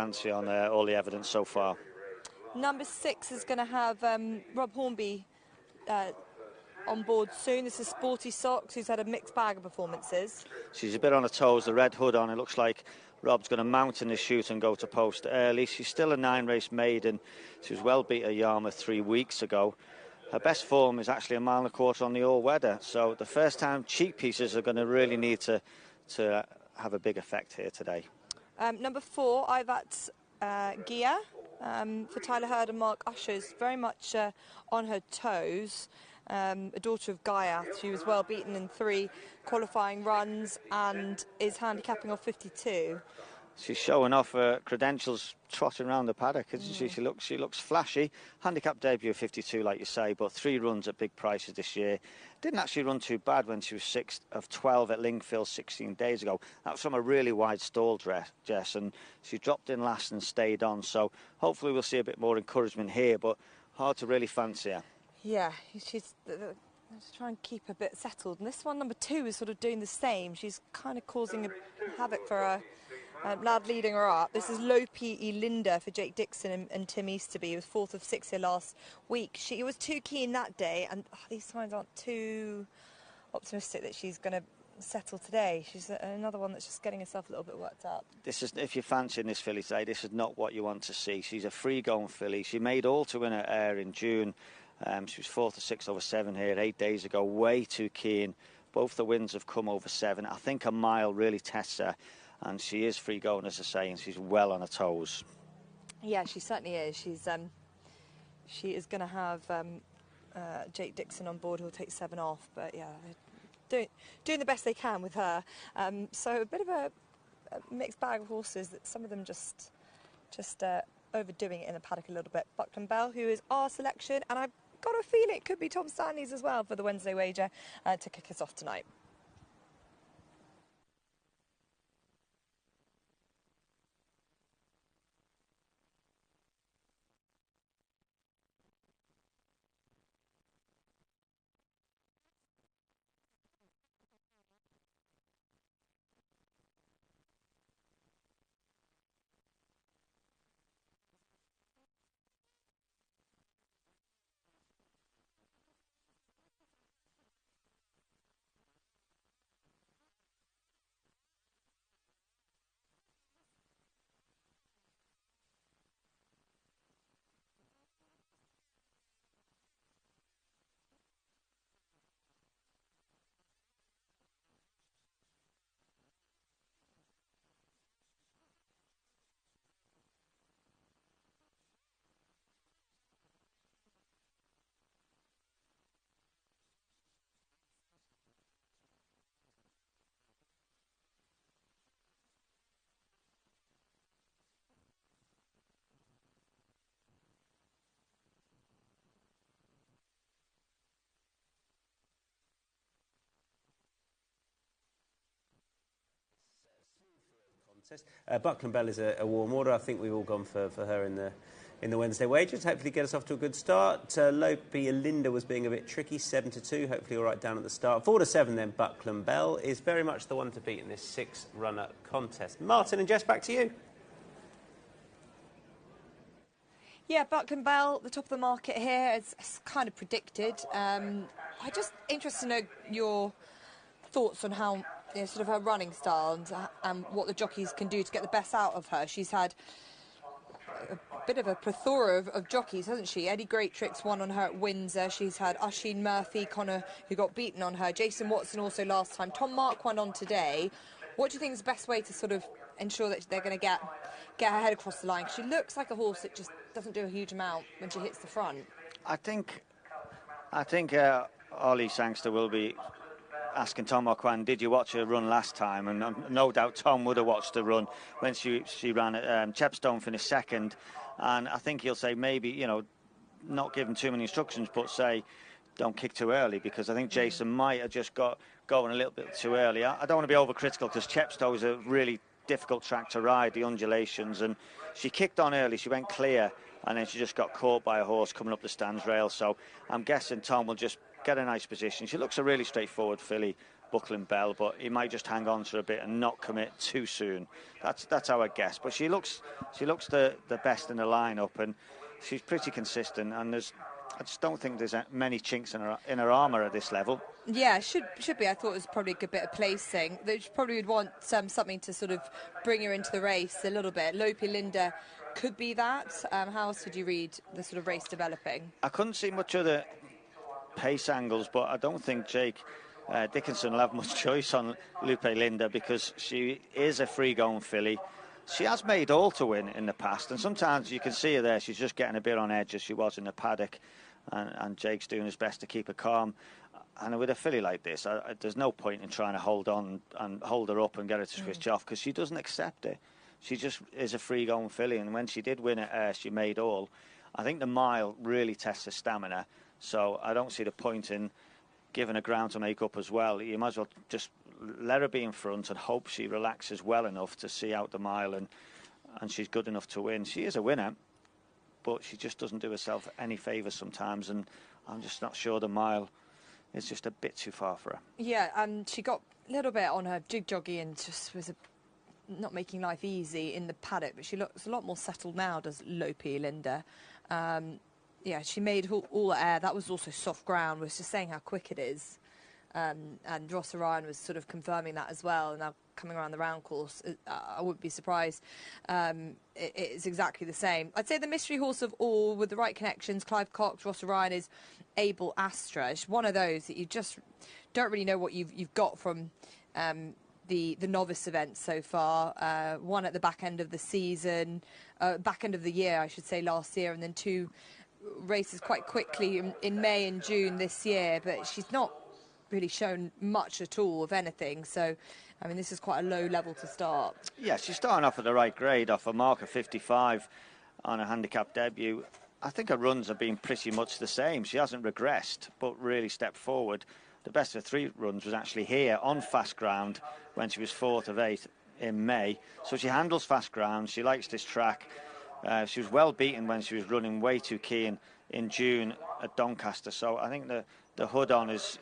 fancy on all the evidence so far. Number 6 is going to have Rob Hornby on board soon. This is Sporty Socks, who's had a mixed bag of performances. She's a bit on her toes, the red hood on. It looks like Rob's going to mount in this shoot and go to post early. She's still a 9-race maiden. She was well beat at Yarmouth 3 weeks ago. Her best form is actually 1.25 miles on the all-weather. So the first time cheek pieces are going to really need to have a big effect here today. Number 4, Ivat Ghia, for Tyler Hurd and Mark Ushers, very much on her toes. A daughter of Ghia. She was well beaten in 3 qualifying runs and is handicapping off 52. She's showing off her credentials trotting around the paddock, isn't she? She looks flashy. Handicap debut of 52, like you say, but 3 runs at big prices this year. Didn't actually run too bad when she was 6th of 12 at Lingfield 16 days ago. That was from a really wide stall, Jess, and she dropped in last and stayed on. So hopefully we'll see a bit more encouragement here, but hard to really fancy her. Yeah, she's trying to keep a bit settled. And this one, number 2, is sort of doing the same. She's kind of causing a havoc for her lad leading her up. This is Lopi Elinda for Jake Dixon and Tim Easterby. He was 4th of 6 here last week. She was too keen that day, and these signs aren't too optimistic that she's going to settle today. She's another one that's just getting herself a little bit worked up. This is, if you're fancying this filly today, this is not what you want to see. She's a free-going filly. She made all to win her Ayr in June. She was 4th of 6 over 7 here 8 days ago. Way too keen. Both the wins have come over 7. I think a mile really tests her, and she is free going, as I say, and she's well on her toes. Yeah, she certainly is. She is going to have Jake Dixon on board, who'll take 7 off. But yeah, doing the best they can with her. So a bit of a mixed bag of horses. That some of them just overdoing it in the paddock a little bit. Buckland Bell, who is our selection, and I've got a feeling it could be Tom Stanley's as well for the Wednesday wager to kick us off tonight. Buckland Bell is a warm order. I think we've all gone for her in the Wednesday wagers. Hopefully get us off to a good start. Lopi Elinda was being a bit tricky, 7-2. Hopefully all right down at the start. 4-7 then. Buckland Bell is very much the one to beat in this 6-runner contest. Martin and Jess, back to you. Yeah, Buckland Bell, the top of the market here, it's kind of predicted. I'm just interested to know your thoughts on how, sort of her running style and what the jockeys can do to get the best out of her. She's had a bit of a plethora of jockeys, hasn't she? Eddie Greattricks won on her at Windsor. She's had Oisin Murphy, Connor, who got beaten on her. Jason Watson also last time. Tom Mark won on today. What do you think is the best way to sort of ensure that they're going to get her head across the line? She looks like a horse that just doesn't do a huge amount when she hits the front. I think Ollie Sangster will be asking Tom O'Quan, did you watch her run last time? And no doubt Tom would have watched her run when she ran at Chepstow, finished 2nd. And I think he'll say maybe, not give him too many instructions, but say don't kick too early, because I think Jason might have just got going a little bit too early. I don't want to be overcritical, because Chepstow is a really difficult track to ride, the undulations, and she kicked on early, she went clear, and then she just got caught by a horse coming up the stands rail. So I'm guessing Tom will just get a nice position. She looks a really straightforward filly, Buckland Bell, but he might just hang on to her a bit and not commit too soon. That's our guess. But she looks the best in the lineup, and she's pretty consistent. And I just don't think there's many chinks in her armour at this level. Yeah, should be. I thought it was probably a good bit of placing. They probably would want something to sort of bring her into the race a little bit. Lopi Linda could be that. How else did you read the sort of race developing? I couldn't see much of the pace angles, but I don't think Jake Dickinson will have much choice on Lupe Linda, because she is a free-going filly. She has made all to win in the past, and sometimes you can see her there. She's just getting a bit on edge, as she was in the paddock, and Jake's doing his best to keep her calm. And with a filly like this, there's no point in trying to hold on and hold her up and get her to switch off, because she doesn't accept it. She just is a free-going filly, and when she did win at she made all. I think the mile really tests her stamina, so I don't see the point in giving her ground to make up as well. You might as well just let her be in front and hope she relaxes well enough to see out the mile, and she's good enough to win. She is a winner, but she just doesn't do herself any favours sometimes, and I'm just not sure the mile is just a bit too far for her. Yeah, she got a little bit on her jig-joggy and just was not making life easy in the paddock, but she looks a lot more settled now, does Lopi Linda. Yeah, she made all the air. That was also soft ground. Was just saying how quick it is. And Ross Orion was sort of confirming that as well. Now coming around the round course, I wouldn't be surprised. It's exactly the same. I'd say the mystery horse of all, with the right connections, Clive Cox, Ross Orion, is Able Astra. It's one of those that you just don't really know what you've got from the novice events so far. One at the back end of the season, back end of the year, I should say, last year, and then two races quite quickly in May and June this year. But she's not really shown much at all of anything, so I mean this is quite a low level to start. Yeah, she's starting off at the right grade, off a mark of 55 on a handicap debut. I think her runs have been pretty much the same. She hasn't regressed, but really stepped forward. The best of 3 runs was actually here on fast ground when she was 4th of 8 in May. So she handles fast ground. She likes this track. She was well beaten when she was running way too keen in June at Doncaster. So I think the hood on is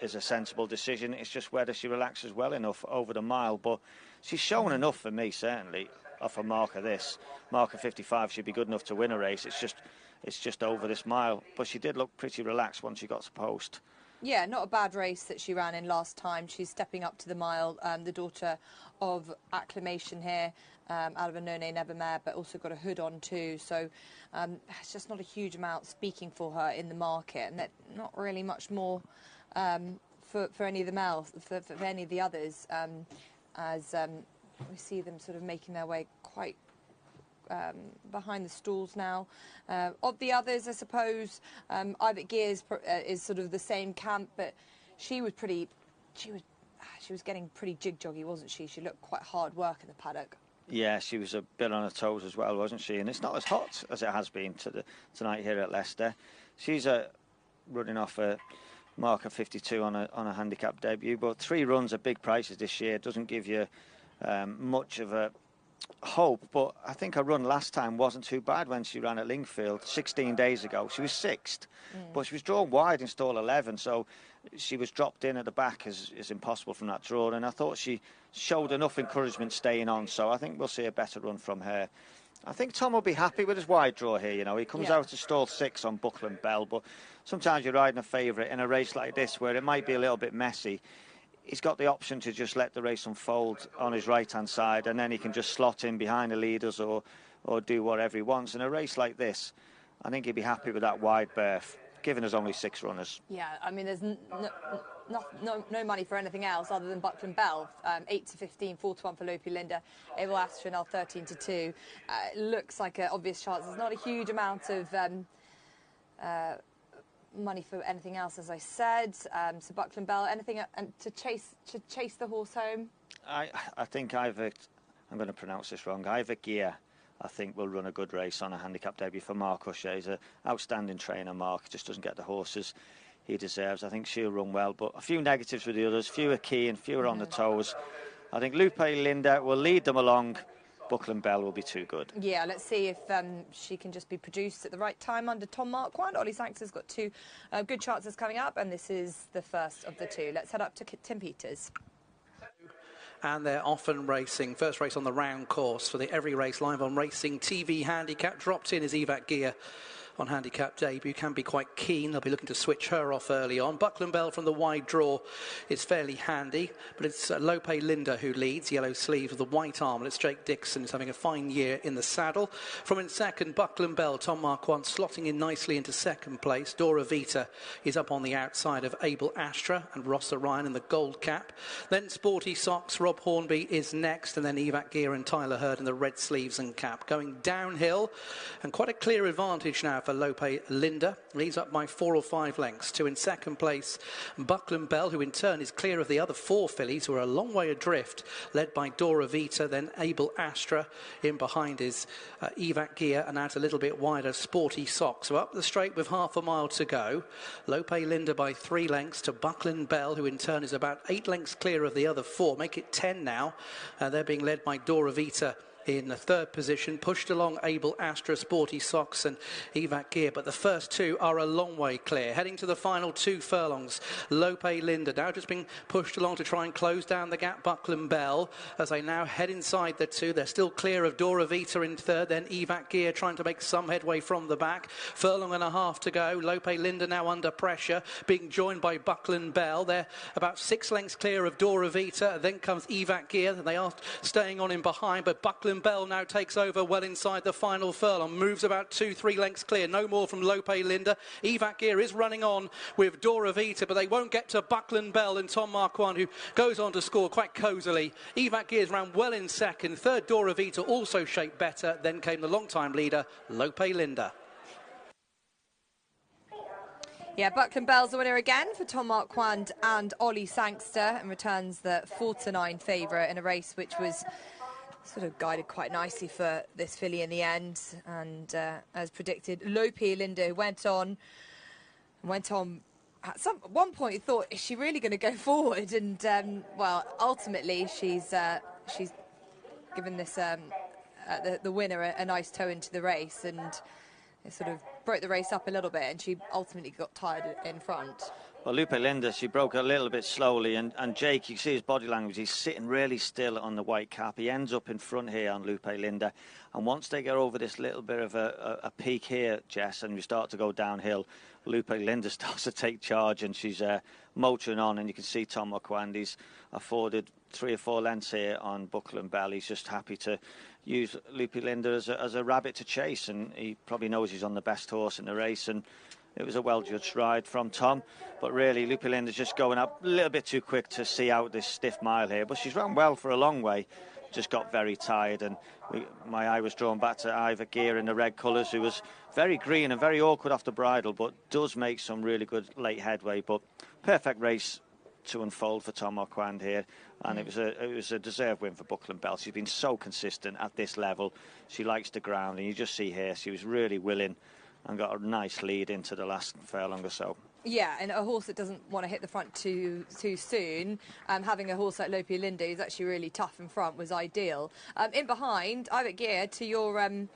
a sensible decision. It's just whether she relaxes well enough over the mile. But she's shown enough for me, certainly, off a mark of this. Mark of 55 should be good enough to win a race. It's just over this mile. But she did look pretty relaxed once she got to post. Yeah, not a bad race that she ran in last time. She's stepping up to the mile, the daughter of Acclamation here, out of a No Nay Never Mare, but also got a hood on too. So it's just not a huge amount speaking for her in the market, and not really much more for any of the males, for any of the others, as we see them sort of making their way quite behind the stalls now. Of the others, I suppose, Ivat Ghia is sort of the same camp, but she was getting pretty jig-joggy, wasn't she? She looked quite hard work in the paddock. Yeah, she was a bit on her toes as well, wasn't she? And it's not as hot as it has been tonight here at Leicester. She's running off a mark of 52 on a handicap debut, but 3 runs at big prices this year doesn't give you much of a hope. But I think her run last time wasn't too bad when she ran at Lingfield 16 days ago. She was 6th, but she was drawn wide in stall 11, so she was dropped in at the back is impossible from that draw, and I thought she showed enough encouragement staying on, so I think we'll see a better run from her. I think Tom will be happy with his wide draw here. You know, he comes out to stall 6 on Buckland Bell, but sometimes you're riding a favourite in a race like this where it might be a little bit messy. He's got the option to just let the race unfold on his right-hand side, and then he can just slot in behind the leaders or do whatever he wants. In a race like this, I think he'd be happy with that wide berth, given there's only 6 runners. Yeah, I mean, there's no money for anything else other than Buckland Bell. 8 to 15, 4 to 1 for Lopi Linda. Able Astra now 13 to 2. Looks like an obvious chance. There's not a huge amount of money for anything else, as I said. So Buckland Bell, anything to chase the horse home? I think Ivat, I'm going to pronounce this wrong, Ivat Ghia, I think will run a good race on a handicap debut for Mark Usher. He's an outstanding trainer, Mark, just doesn't get the horses he deserves. I think she'll run well, but a few negatives with the others, fewer key and fewer on the toes. I think Lupe Linda will lead them along Buckland Bell will be too good. Yeah, let's see if she can just be produced at the right time under Tom Marquand. Ollie Sangster's got two good chances coming up, and this is the first of the two. Let's head up to Tim Peters. And they're often racing. First race on the round course for the Every Race Live on Racing TV handicap. Dropped in is Ivat Ghia on handicap debut, can be quite keen. They'll be looking to switch her off early on. Buckland Bell from the wide draw is fairly handy, but it's Lope Linda who leads, yellow sleeve with the white armlet. Jake Dixon is having a fine year in the saddle. From in second, Buckland Bell, Tom Marquand slotting in nicely into second place. Dora Vita is up on the outside of Abel Astra and Rossa Ryan in the gold cap. Then Sporty Socks, Rob Hornby is next, and then Ivat Ghia and Tyler Hurd in the red sleeves and cap. Going downhill, and quite a clear advantage now for Lope Linda, leads up by 4 or 5 lengths. To in second place, Buckland Bell, who in turn is clear of the other 4 fillies who are a long way adrift, led by Dora Vita. Then Abel Astra. In behind is Ivat Ghia, and out a little bit wider, Sporty Socks. So up the straight with half a mile to go. Lope Linda by 3 lengths to Buckland Bell, who in turn is about 8 lengths clear of the other 4. Make it 10 now. They're being led by Dora Vita in the third position, pushed along Abel Astra, Sporty Socks and Ivat Ghia, but the first 2 are a long way clear. Heading to the final 2 furlongs, Lope Linda now just being pushed along to try and close down the gap. Buckland Bell, as they now head inside the 2, they're still clear of Dora Vita in third, then Ivat Ghia trying to make some headway from the back. Furlong and a half to go. Lope Linda now under pressure, being joined by Buckland Bell. They're about 6 lengths clear of Dora Vita. Then comes Ivat Ghia. They are staying on in behind, but Buckland Bell now takes over well inside the final furlong, moves about 2-3 lengths clear, no more from Lope Linda. Ivat Ghia is running on with Dora Vita, but they won't get to Buckland Bell and Tom Marquand, who goes on to score quite cosily. Ivat Ghia is round well in second. Third, Dora Vita also shaped better. Then came the long-time leader, Lope Linda. Yeah, Buckland Bell's the winner again for Tom Marquand and Ollie Sangster, and returns the 4-9 favourite in a race which was sort of guided quite nicely for this filly in the end. And as predicted, Lope Linda went on at one point you thought, is she really going to go forward? And well, ultimately she's given this the winner a nice toe into the race, and it sort of broke the race up a little bit, and she ultimately got tired in front. Well, Lope Linda, she broke a little bit slowly, and Jake, you can see his body language, he's sitting really still on the white cap. He ends up in front here on Lope Linda, and once they get over this little bit of a peak here, Jess, and we start to go downhill, Lope Linda starts to take charge, and she's motoring on, and you can see Tom Marquand, he's afforded 3 or 4 lengths here on Buckland Bell. He's just happy to use Lope Linda as a rabbit to chase, and he probably knows he's on the best horse in the race, and it was a well-judged ride from Tom, but really Lope Linda's just going up a little bit too quick to see out this stiff mile here, but she's run well for a long way, just got very tired, and my eye was drawn back to Ivat Ghia in the red colours, who was very green and very awkward off the bridle, but does make some really good late headway. But perfect race to unfold for Tom Marquand here, and it was a deserved win for Buckland Bell. She's been so consistent at this level. She likes the ground, and you just see here she was really willing and got a nice lead into the last furlong or so. Yeah, and a horse that doesn't want to hit the front too soon, having a horse like Lope Linda, who's actually really tough in front, was ideal. In behind, Ivat Ghia, to your